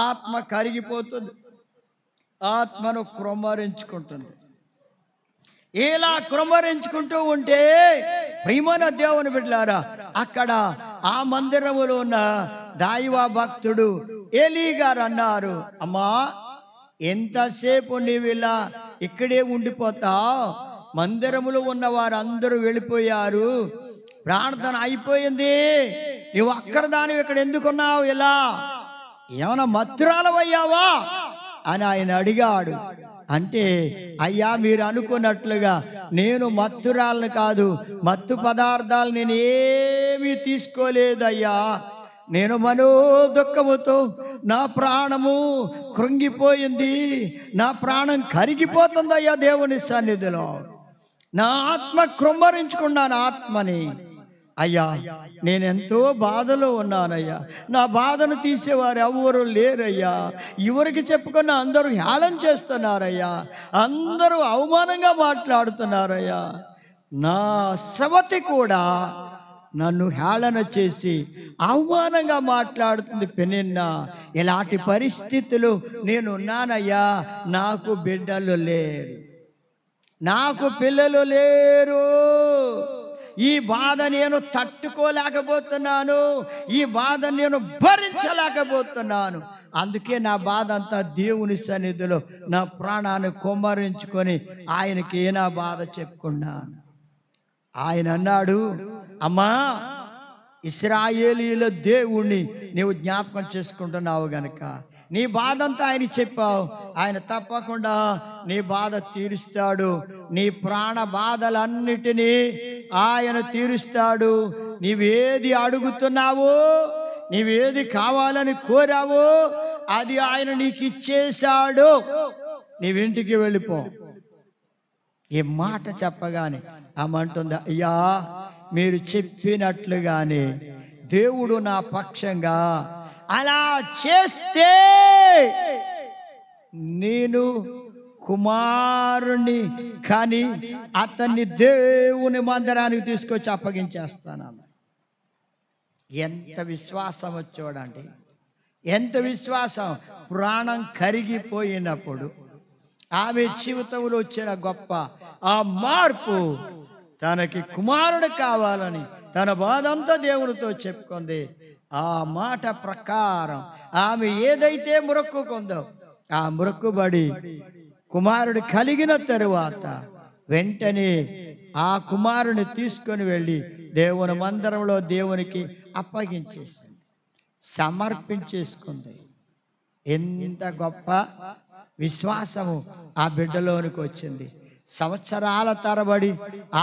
ఆత్మ కరిగిపోతుంది, ఆత్మను కృమ్మరించుకుంటుంది. ఇలా కృమ్మరించుకుంటూ ఉంటే ప్రియమైన దేవుని బిడ్డలారా, అక్కడ ఆ మందిరములో ఉన్న దైవ భక్తుడు ఏలీ గారు అన్నారు, అమ్మా ఎంతసేపు నీవు ఇలా ఇక్కడే ఉండిపోతావు? మందిరములో ఉన్న వారందరూ వెళ్ళిపోయారు, ప్రార్థన అయిపోయింది, నువ్వు అక్కడ దాని ఇక్కడ ఎందుకున్నావు? ఇలా ఏమైనా మత్తురాలవయ్యావా అని ఆయన అడిగాడు. అంటే అయ్యా మీరు అనుకున్నట్లుగా నేను మత్తురాలను కాదు, మత్తు పదార్థాలు నేను ఏమీ తీసుకోలేదయ్యా. నేను మనోదుఖముతో నా ప్రాణము కృంగిపోయింది, నా ప్రాణం కరిగిపోతుందయ్యా దేవుని సన్నిధిలో. నా ఆత్మ కృమ్మరించుకున్నాను ఆత్మని. అయ్యా నేనెంతో బాధలో ఉన్నానయ్యా, నా బాధను తీసేవారు ఎవరు లేరయ్యా. ఎవరికి చెప్పుకున్న అందరూ హేళన చేస్తున్నారయ్యా, అందరూ అవమానంగా మాట్లాడుతున్నారయ్యా. నా సవతి కూడా నన్ను హేళన చేసి అవమానంగా మాట్లాడుతుంది పెనిన్నా. ఇలాంటి పరిస్థితులు నేనున్నానయ్యా, నాకు బిడ్డలు లేరు, నాకు పిల్లలు లేరు, ఈ బాధ నేను తట్టుకోలేకపోతున్నాను, ఈ బాధ నేను భరించలేకపోతున్నాను. అందుకే నా బాధ అంతా దేవుని సన్నిధిలో నా ప్రాణాన్ని కుమ్మరించుకొని ఆయనకి నా బాధ చెప్పుకున్నాను. ఆయన అన్నాడు, అమ్మా, ఇశ్రాయేలీయుల దేవుణ్ణి నీవు జ్ఞాపకం చేసుకుంటున్నావు గనక నీ బాధ అంతా ఆయన చెప్పావు, ఆయన తప్పకుండా నీ బాధ తీరుస్తాడు. నీ ప్రాణ బాధలన్నిటినీ ఆయన తీరుస్తాడు. నీవేది అడుగుతున్నావో, నీవేది కావాలని కోరావో అది ఆయన నీకు ఇచ్చేశాడు. నీవింటికి వెళ్ళిపో. ఈ మాట చెప్పగానే ఆమంటుంది, అయ్యా, మీరు చెప్పినట్లుగానే దేవుడు నా పక్షంగా అలా చేస్తే నేను కుమారుణ్ణి కానీ అతన్ని దేవుని మందిరానికి తీసుకొచ్చి అప్పగించేస్తాను. ఎంత విశ్వాసం చూడండి, ఎంత విశ్వాసం. ప్రాణం కరిగిపోయినప్పుడు ఆమె జీవితంలో వచ్చిన గొప్ప ఆ మార్పు, తనకి కుమారుడు కావాలని తన బాధంతా దేవునితో చెప్పుకుంది. ఆ మాట ప్రకారం ఆమె ఏదైతే మొక్కుకుందో ఆ మొక్కుబడి కుమారుడు కలిగిన తరువాత వెంటనే ఆ కుమారుని తీసుకొని వెళ్ళి దేవుని మందిరంలో దేవునికి అప్పగించేసింది, సమర్పించేసుకుంది. ఎంత గొప్ప విశ్వాసము ఆ బిడ్డలోనికి వచ్చింది. సంవత్సరాల తరబడి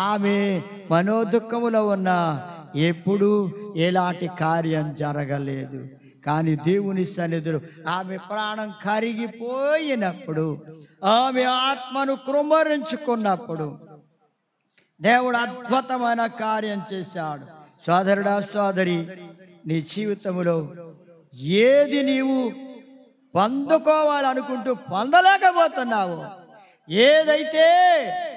ఆమె మనోదుఖములో ఉన్న ఎప్పుడు ఎలాంటి కార్యం జరగలేదు. కానీ దేవుని సన్నిధిలో ఆమె ప్రాణం కరిగిపోయినప్పుడు, ఆమె ఆత్మను కృమ్మరించుకున్నప్పుడు దేవుడు అద్భుతమైన కార్యం చేశాడు. సోదరుడా, సోదరి, నీ జీవితంలో ఏది నీవు పొందుకోవాలనుకుంటూ పొందలేకపోతున్నావో, ఏదైతే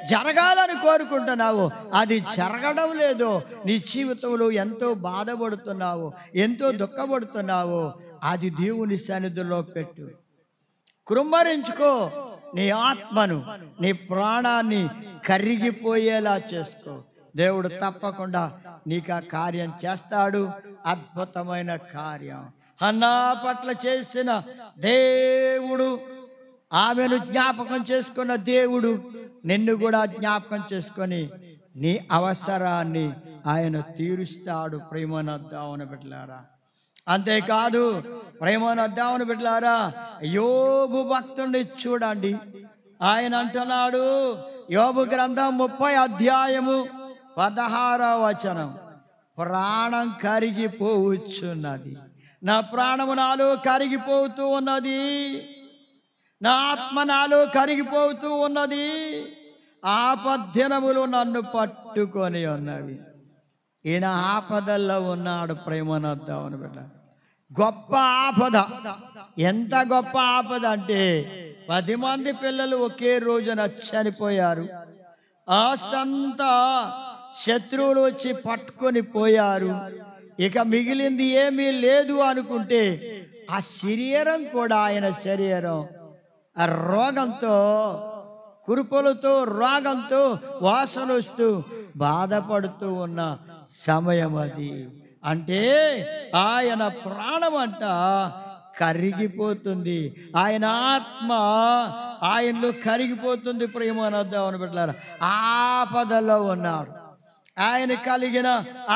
జరగాలని కోరుకుంటున్నావో అది జరగడం లేదో, నీ జీవితంలో ఎంతో బాధపడుతున్నావో, ఎంతో దుఃఖపడుతున్నావో, అది దేవుని సన్నిధిలో పెట్టు, కృమ్మరించుకో. నీ ఆత్మను, నీ ప్రాణాన్ని కరిగిపోయేలా చేసుకో. దేవుడు తప్పకుండా నీకు ఆ కార్యం చేస్తాడు. అద్భుతమైన కార్యం హన్నా పట్ల చేసిన దేవుడు, ఆమెను జ్ఞాపకం చేసుకున్న దేవుడు నిన్ను కూడా జ్ఞాపకం చేసుకొని నీ అవసరాన్ని ఆయన తీరుస్తాడు. ప్రేమను దేవుని బిడ్డలారా, అంతేకాదు ప్రేమను దేవుని బిడ్డలారా, యోబు భక్తుడిని చూడండి. ఆయన అంటున్నాడు, యోబు గ్రంథం 30 అధ్యాయము 16వ వచనం, ప్రాణం కరిగిపోవచ్చున్నది, నా ప్రాణము నాలో కరిగిపోతూ ఉన్నది, నా ఆత్మ నాలో కరిగిపోతూ ఉన్నది, ఆపద్దినములు నన్ను పట్టుకొని ఉన్నవి. ఈయన ఆపదల్లో ఉన్నాడు. ప్రేమనొద్దామని బిడ్డ, గొప్ప ఆపద. ఎంత గొప్ప ఆపద అంటే 10 మంది పిల్లలు ఒకే రోజున చనిపోయారు. ఆస్తంతా శత్రువులు వచ్చి పట్టుకొని పోయారు. ఇక మిగిలింది ఏమీ లేదు అనుకుంటే ఆ శరీరం కూడా, ఆయన శరీరం ఆ రోగంతో, కురుపులతో, రోగంతో వాసన వస్తూ బాధపడుతూ ఉన్న సమయం అది. అంటే ఆయన ప్రాణం అంట కరిగిపోతుంది, ఆయన ఆత్మ ఆయనలో కరిగిపోతుంది. ప్రేమనొద్దామని బిడ్డలారా, ఆపదలో ఉన్నాడు. ఆయన కలిగిన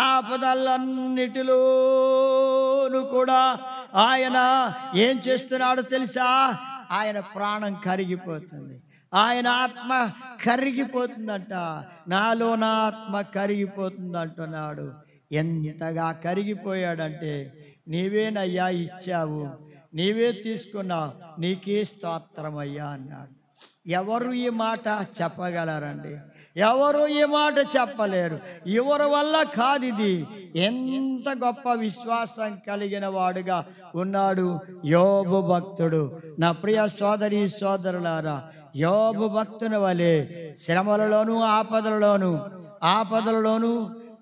ఆపదలన్నిటిలోనూ కూడా ఆయన ఏం చేస్తున్నాడో తెలుసా? ఆయన ప్రాణం కరిగిపోతుంది, ఆయన ఆత్మ కరిగిపోతుందంట. నాలో నా ఆత్మ కరిగిపోతుంది అంటున్నాడు. ఎంతగా కరిగిపోయాడంటే, నీవేనయ్యా ఇచ్చావు, నీవే తీసుకున్నావు, నీకే స్తోత్రమయ్యా అన్నాడు. ఎవరు ఈ మాట చెప్పగలరండి? ఎవరు ఈ మాట చెప్పలేరు. ఎవరి వల్ల కాదు ఇది. ఎంత గొప్ప విశ్వాసం కలిగిన వాడుగా ఉన్నాడు యోబు భక్తుడు. నా ప్రియ సోదరి సోదరులారా, యోబు భక్తుని వలె శ్రమలలోను ఆపదలలోను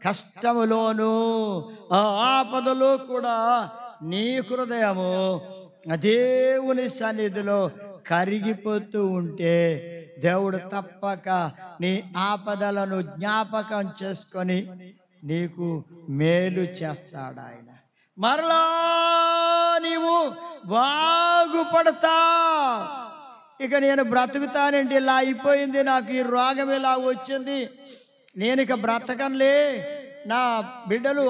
కష్టములోను ఆ ఆపదలో కూడా నీ హృదయము దేవుని సన్నిధిలో కరిగిపోతూ ఉంటే దేవుడు తప్పక నీ ఆపదలను జ్ఞాపకం చేసుకొని నీకు మేలు చేస్తాడు. ఆయన మరలా నీవు బాగుపడతా. ఇక నేను బ్రతుకుతానండి, ఇలా అయిపోయింది, నాకు ఈ రోగం ఇలా వచ్చింది, నేను ఇక బ్రతకనులే, నా బిడ్డలు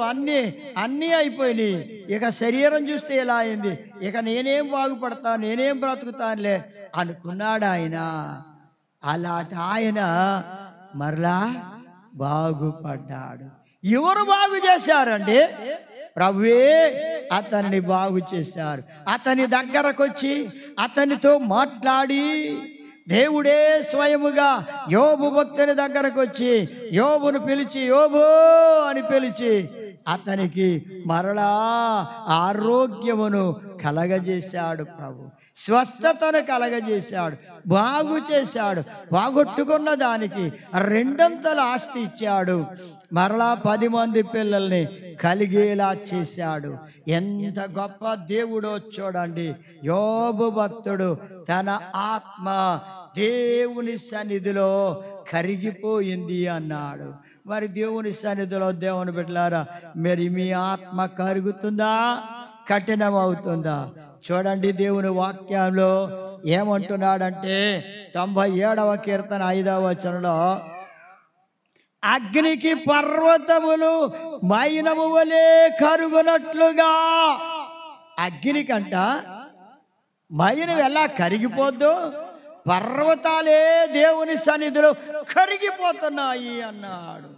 అన్నీ అయిపోయినాయి, ఇక శరీరం చూస్తే ఇలా అయింది, ఇక నేనేం బాగుపడతా, నేనేం బ్రతుకుతానులే అనుకున్నాడు ఆయన. అలాంటి ఆయన మరలా బాగుపడ్డాడు. ఎవరు బాగు చేశారండి? ప్రభువే అతన్ని బాగు చేశారు. అతని దగ్గరకు వచ్చి అతనితో మాట్లాడి దేవుడే స్వయముగా యోబు భక్తుని దగ్గరకు వచ్చి యోబును పిలిచి యోబు అని పిలిచి అతనికి మరలా ఆరోగ్యమును కలగజేశాడు. ప్రభు స్వస్థతను కలగజేశాడు, బాగు చేశాడు. బాగొట్టుకున్న దానికి రెండంతల ఆస్తి ఇచ్చాడు. మరలా 10 మంది పిల్లల్ని కలిగేలా చేశాడు. ఎంత గొప్ప దేవుడో చూడండి. యోబు భక్తుడు తన ఆత్మ దేవుని సన్నిధిలో కరిగిపోయింది అన్నాడు. మరి దేవుని సన్నిధిలో దేవుని బిడ్డలారా, మరి మీ ఆత్మ కరుగుతుందా, కఠినమవుతుందా? చూడండి, దేవుని వాక్యంలో ఏమంటున్నాడంటే 97వ కీర్తన 5వ వచనంలో, అగ్నికి పర్వతములు మైనము వలె కరుగునట్లుగా. అగ్నికంట మైనం ఎలా కరిగిపోద్దు, పర్వతాలే దేవుని సన్నిధిలో కరిగిపోతున్నాయి అన్నాడు.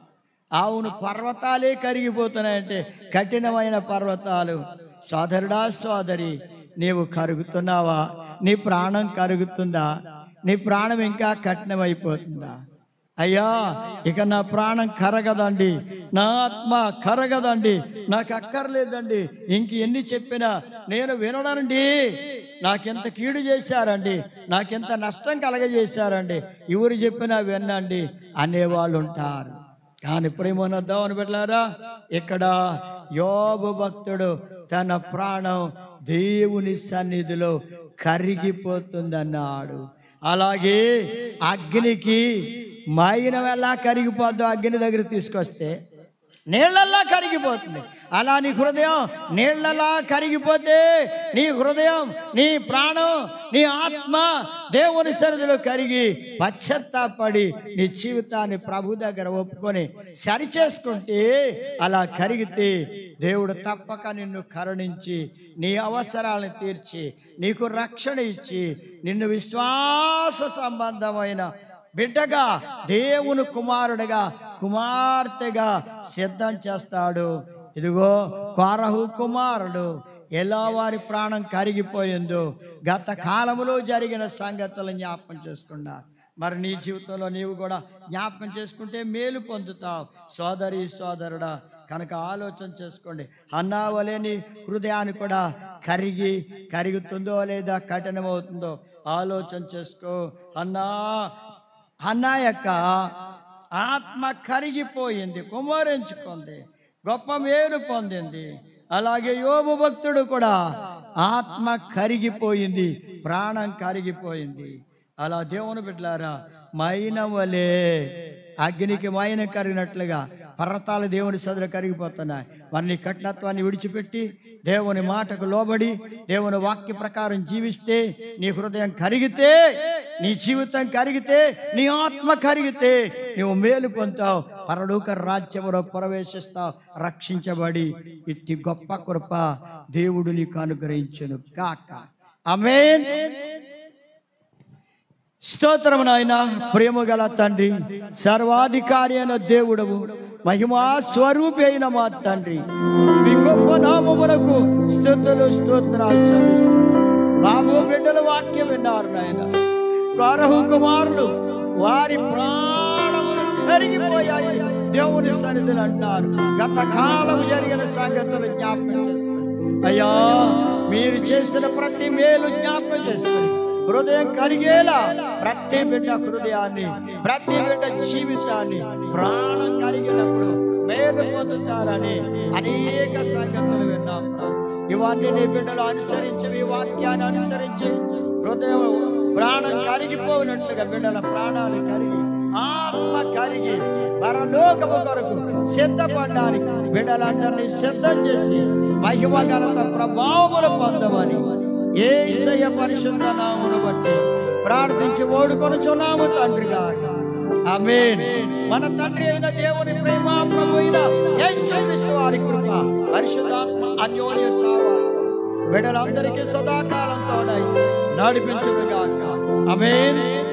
అవును, పర్వతాలే కరిగిపోతున్నాయంటే కఠినమైన పర్వతాలు. సోదరుడా సోదరి, నీవు కరుగుతున్నావా? నీ ప్రాణం కరుగుతుందా? నీ ప్రాణం ఇంకా కఠినమైపోతుందా? అయ్యా, ఇక నా ప్రాణం కరగదండి, నా ఆత్మ కరగదండి, నాకు అక్కర్లేదండి, ఇంక ఎన్ని చెప్పినా నేను వినడండి, నాకెంత కీడు చేశారండి, నాకెంత నష్టం కలగజేశారండి, ఎవరు చెప్పినా వినండి అనేవాళ్ళు ఉంటారు. కానీ ప్రేమనొద్దాం అని పెట్టారా, ఇక్కడ యోబు భక్తుడు తన ప్రాణం దేవుని సన్నిధిలో కరిగిపోతుందన్నాడు. అలాగే అగ్నికి మైనం ఎలా కరిగిపోద్దో అగ్ని దగ్గర తీసుకొస్తే నీళ్ళల్లా కరిగిపోతుంది. అలా నీ హృదయం నీళ్ళలా కరిగిపోతే నీ హృదయం, నీ ప్రాణం, నీ ఆత్మ దేవుని సన్నిధిలో కరిగి పశ్చాత్తాపడి నీ జీవితాన్ని ప్రభు దగ్గర ఒప్పుకొని సరిచేసుకుంటే, అలా కరిగితే దేవుడు తప్పక నిన్ను కరుణించి నీ అవసరాలను తీర్చి నీకు రక్షణ ఇచ్చి నిన్ను విశ్వాస సంబంధమైన బిడ్డగా, దేవుని కుమారుడిగా, కుమార్తెగా సిద్ధం చేస్తాడు. ఇదిగో కోరహు కుమారుడు ఎలా వారి ప్రాణం కరిగిపోయిందో గత కాలంలో జరిగిన సంగతులను జ్ఞాపకం చేసుకున్నా. మరి నీ జీవితంలో నీవు కూడా జ్ఞాపకం చేసుకుంటే మేలు పొందుతావు. సోదరి సోదరుడా, కనుక ఆలోచన చేసుకోండి. హన్నా వలె నీ హృదయాన్ని కూడా కరుగుతుందో లేదా కఠినమవుతుందో ఆలోచన చేసుకో. హన్నా యొక్క ఆత్మ కరిగిపోయింది, కుమ్మరించుకుంది, గొప్ప మేలు పొందింది. అలాగే యోబు భక్తుడు కూడా ఆత్మ కరిగిపోయింది, ప్రాణం కరిగిపోయింది. అలా దేవుని బిడ్డలారా, మైనం వలె అగ్నికి మైనం కరిగినట్లుగా పర్వతాలు దేవుని సదులు కరిగిపోతున్నాయి. వారిని కఠినత్వాన్ని విడిచిపెట్టి దేవుని మాటకు లోబడి దేవుని వాక్య ప్రకారం జీవిస్తే నీ హృదయం కరిగితే, నీ జీవితం కరిగితే, నీ ఆత్మ కరిగితే నువ్వు మేలు పొందుతావు, పరలోక రాజ్యములో ప్రవేశిస్తావు, రక్షించబడి ఇట్టి గొప్ప కృప దేవుడు నీకు అనుగ్రహించును కాక. ఆమేన్. స్తోత్రము నాయన. ప్రేమ గల తండ్రి, సర్వాధికారి అయిన దేవుడవు, మహిమా స్వరూపి అయిన మా తండ్రి, మీ గొప్ప నామమునకు స్తుతులు స్తోత్రాలు చెల్లిస్తున్నాను. బాబు బిడ్డల వాక్యం విన్నారు నాయన. కోరహు కుమారులు వారి ప్రాణములు కరిగిపోయాయి దేవుని సన్నిధిని అంటారు. గత కాలం జరిగిన సంగతులు జ్ఞాపకం చేసుకోండి అయ్యా. మీరు చేసిన ప్రతి మేలు జ్ఞాపకం చేసుకోండి. హృదయం కరిగేలా ప్రతి బిడ్డ హృదయాన్ని, ప్రతి బిడ్డ జీవితాన్ని, ప్రాణం కరిగినప్పుడు మేలు పొందుతారని అనేక సంగతులు విన్నాం. ఇవన్నీ నీ బిడ్డలు అనుసరించి, ఈ వాక్యాన్ని అనుసరించి హృదయం ప్రాణం కరిగిపోయినట్లుగా బిడ్డల ప్రాణాలు కరిగి ఆత్మ కరిగి పరలోకము కొరకు సిద్ధపడడానికి బిడ్డలందరినీ సిద్ధం చేసి మహిమ ఘనత ప్రభావములు పొందమని యేసయ్య పరిశుద్ధ నామమును బట్టి ప్రార్థించి ఓడుకొనుచున్నాము తండ్రి గారు. ఆమేన్. మన తండ్రి అయిన దేవుని ప్రేమ, ప్రభు అయిన యేసుక్రీస్తు వారి కృప, పరిశుద్ధాత్మ అన్యోన్య సహవాసం బిడ్డలందరికీ సదాకాలం తోడై నడిపించును గాక. ఆమేన్.